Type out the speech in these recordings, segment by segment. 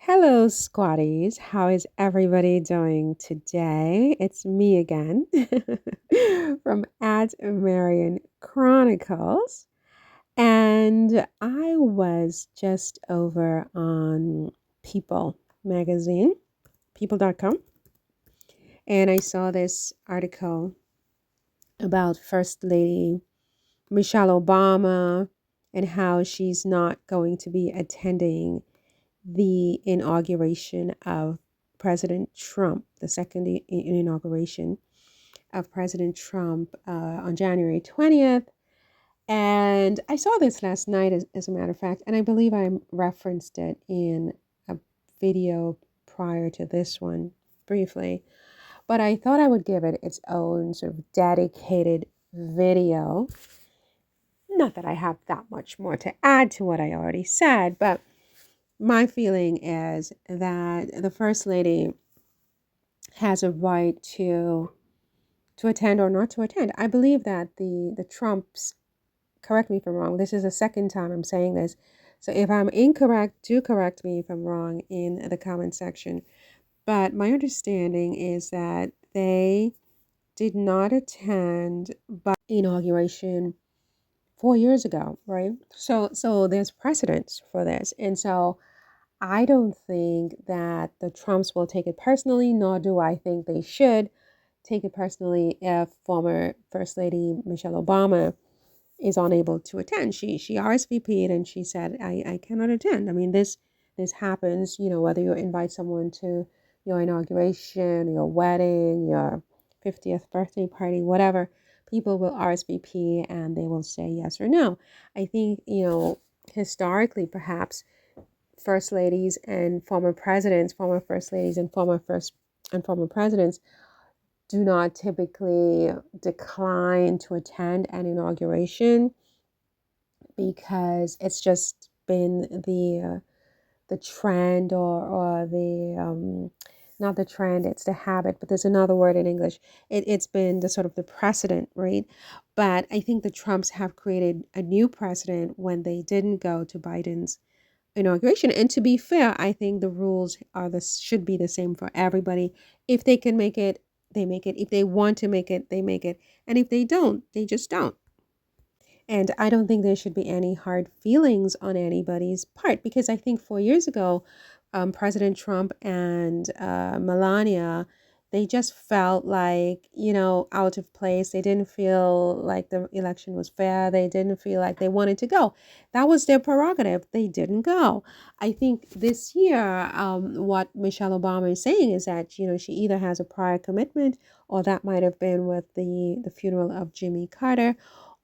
Hello, squatties. How is everybody doing today? It's me again from at Marian Chronicles. And I was just over on People magazine, people.com, and I saw this article about First Lady Michelle Obama and how she's not going to be attending the inauguration of President Trump, the second inauguration of President Trump on January 20th. And I saw this last night, as a matter of fact, and I believe I referenced it in a video prior to this one briefly. But I thought I would give it its own sort of dedicated video. Not that I have that much more to add to what I already said, but my feeling is that the First Lady has a right to attend or not to attend. I believe that the Trumps, correct me if I'm wrong, this is the second time I'm saying this. So if I'm incorrect, do correct me if I'm wrong in the comment section. But my understanding is that they did not attend by inauguration 4 years ago, right? So there's precedence for this. And so I don't think that the Trumps will take it personally, nor do I think they should take it personally if former First Lady Michelle Obama is unable to attend. She RSVP'd and she said, I cannot attend. I mean, this happens, whether you invite someone to your inauguration, your wedding, your 50th birthday party, whatever, people will RSVP and they will say yes or no. I think, historically, perhaps first ladies and former presidents, former first ladies and former presidents do not typically decline to attend an inauguration because it's just been the trend or the not the trend, it's the habit, but there's another word in English. It's been the sort of the precedent, right? But I think the Trumps have created a new precedent when they didn't go to Biden's inauguration. And to be fair, I think the rules should be the same for everybody. If they can make it, they make it. If they want to make it, they make it. And if they don't, they just don't. And I don't think there should be any hard feelings on anybody's part because I think 4 years ago, President Trump and Melania, they just felt like, out of place. They didn't feel like the election was fair. They didn't feel like they wanted to go. That was their prerogative. They didn't go. I think this year, what Michelle Obama is saying is that, she either has a prior commitment or that might have been with the funeral of Jimmy Carter,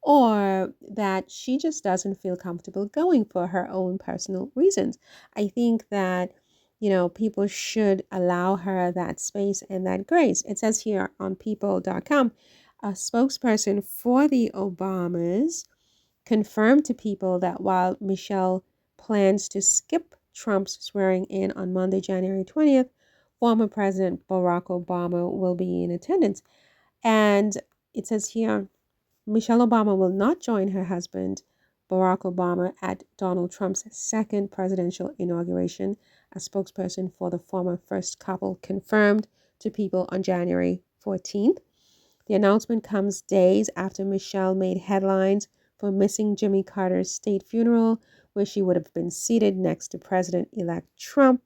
or that she just doesn't feel comfortable going for her own personal reasons. I think that, people should allow her that space and that grace. It says here on people.com, a spokesperson for the Obamas confirmed to People that while Michelle plans to skip Trump's swearing in on Monday, January 20th, former President Barack Obama will be in attendance. And it says here, Michelle Obama will not join her husband, Barack Obama, at Donald Trump's second presidential inauguration. A spokesperson for the former first couple confirmed to People on January 14th. The announcement comes days after Michelle made headlines for missing Jimmy Carter's state funeral, where she would have been seated next to President-elect Trump.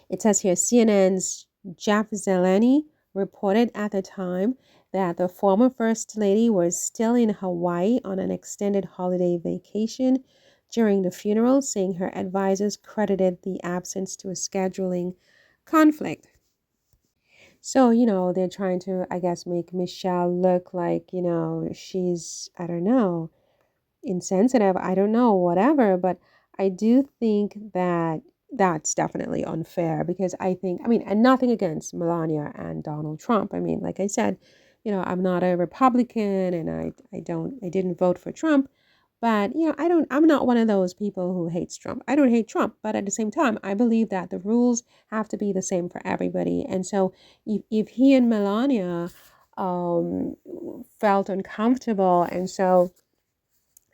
It says here, CNN's Jeff Zeleny reported at the time that the former First Lady was still in Hawaii on an extended holiday vacation during the funeral, saying her advisors credited the absence to a scheduling conflict. So, they're trying to, I guess, make Michelle look like, she's, I don't know, insensitive, I don't know, whatever. But I do think that that's definitely unfair because and nothing against Melania and Donald Trump. I mean, like I said, I'm not a Republican and I didn't vote for Trump. But, I'm not one of those people who hates Trump. I don't hate Trump. But at the same time, I believe that the rules have to be the same for everybody. And so if he and Melania felt uncomfortable and so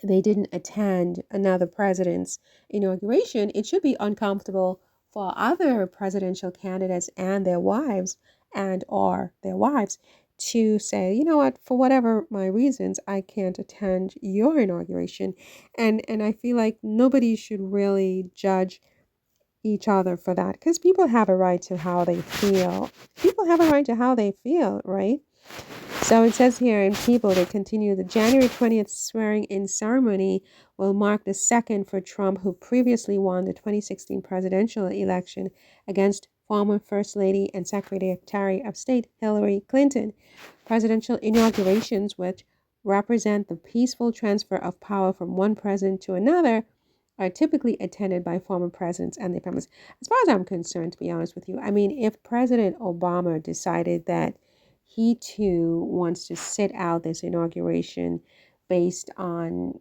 they didn't attend another president's inauguration, it should be uncomfortable for other presidential candidates and their wives and or their wives to say, you know what, for whatever my reasons, I can't attend your inauguration. And I feel like nobody should really judge each other for that because people have a right to how they feel. People have a right to how they feel, right? So it says here in People, they continue, the January 20th swearing in ceremony will mark the second for Trump, who previously won the 2016 presidential election against former First Lady and Secretary of State Hillary Clinton. Presidential inaugurations, which represent the peaceful transfer of power from one president to another, are typically attended by former presidents and their families. As far as I'm concerned, to be honest with you, I mean, if President Obama decided that he too wants to sit out this inauguration based on,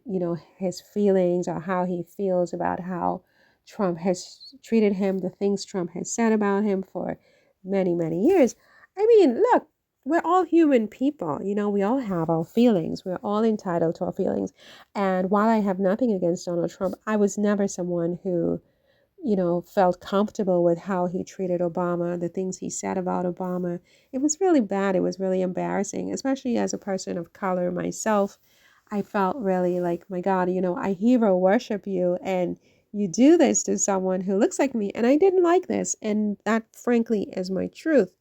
his feelings or how he feels about how Trump has treated him, the things Trump has said about him for many, many years. I mean, look, we're all human people. We all have our feelings. We're all entitled to our feelings. And while I have nothing against Donald Trump, I was never someone who felt comfortable with how he treated Obama, the things he said about Obama. It was really bad. It was really embarrassing, especially as a person of color myself. I felt really like, my God, I hero worship you, and you do this to someone who looks like me, and I didn't like this. And that, frankly, is my truth.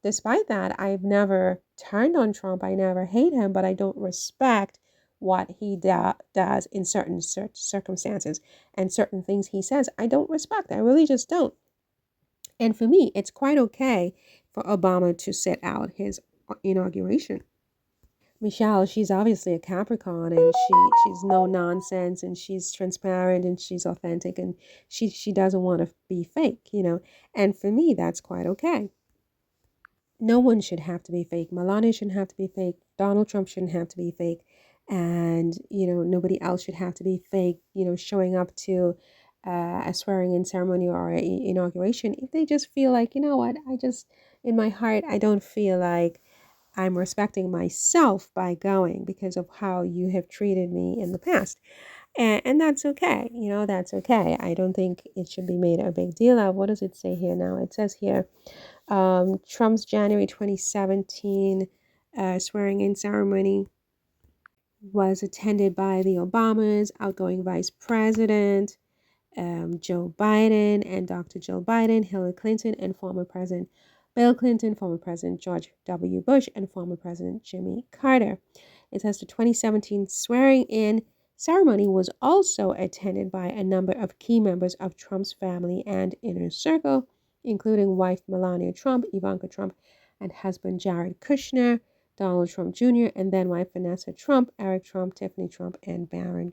Despite that, I've never turned on Trump. I never hate him, but I don't respect what he does in certain circumstances and certain things he says. I don't respect. I really just don't. And for me, it's quite okay for Obama to sit out his inauguration. Michelle, she's obviously a Capricorn, and she's no nonsense, and she's transparent, and she's authentic, and she doesn't want to be fake. And for me, that's quite okay. No one should have to be fake. Melania shouldn't have to be fake. Donald Trump shouldn't have to be fake. And, nobody else should have to be fake, showing up to a swearing in ceremony or an inauguration. If they just feel like, you know what, in my heart, I don't feel like I'm respecting myself by going because of how you have treated me in the past. And that's okay. That's okay. I don't think it should be made a big deal of. What does it say here now? It says here, Trump's January 2017 swearing in ceremony was attended by the Obamas, outgoing Vice President Joe Biden, and Dr. Joe Biden, Hillary Clinton, and former President Bill Clinton, former President George W. Bush, and former President Jimmy Carter. It says the 2017 swearing in ceremony was also attended by a number of key members of Trump's family and inner circle, including wife Melania Trump, Ivanka Trump, and husband Jared Kushner, Donald Trump Jr., and then wife Vanessa Trump, Eric Trump, Tiffany Trump, and Barron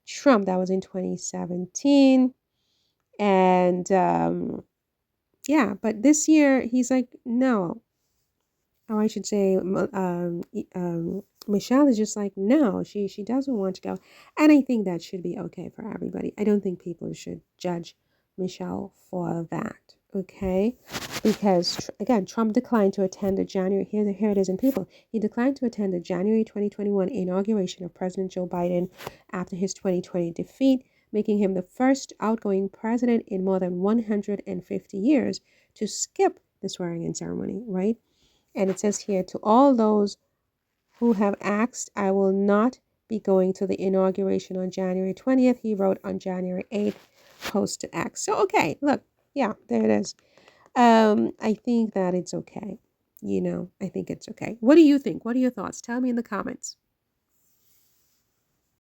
Trump. That was in 2017. And yeah, but this year he's like, no. Or I should say, Michelle is just like, no, she doesn't want to go. And I think that should be okay for everybody. I don't think people should judge Michelle for that, okay? Because, again, Trump declined to attend the January, here it is in People. He declined to attend the January 2021 inauguration of President Joe Biden after his 2020 defeat, making him the first outgoing president in more than 150 years to skip the swearing-in ceremony, right? And it says here, to all those who have asked, I will not be going to the inauguration on January 20th. He wrote on January 8th, post to X. So, okay, look, yeah, there it is. I think that it's okay. I think it's okay. What do you think? What are your thoughts? Tell me in the comments.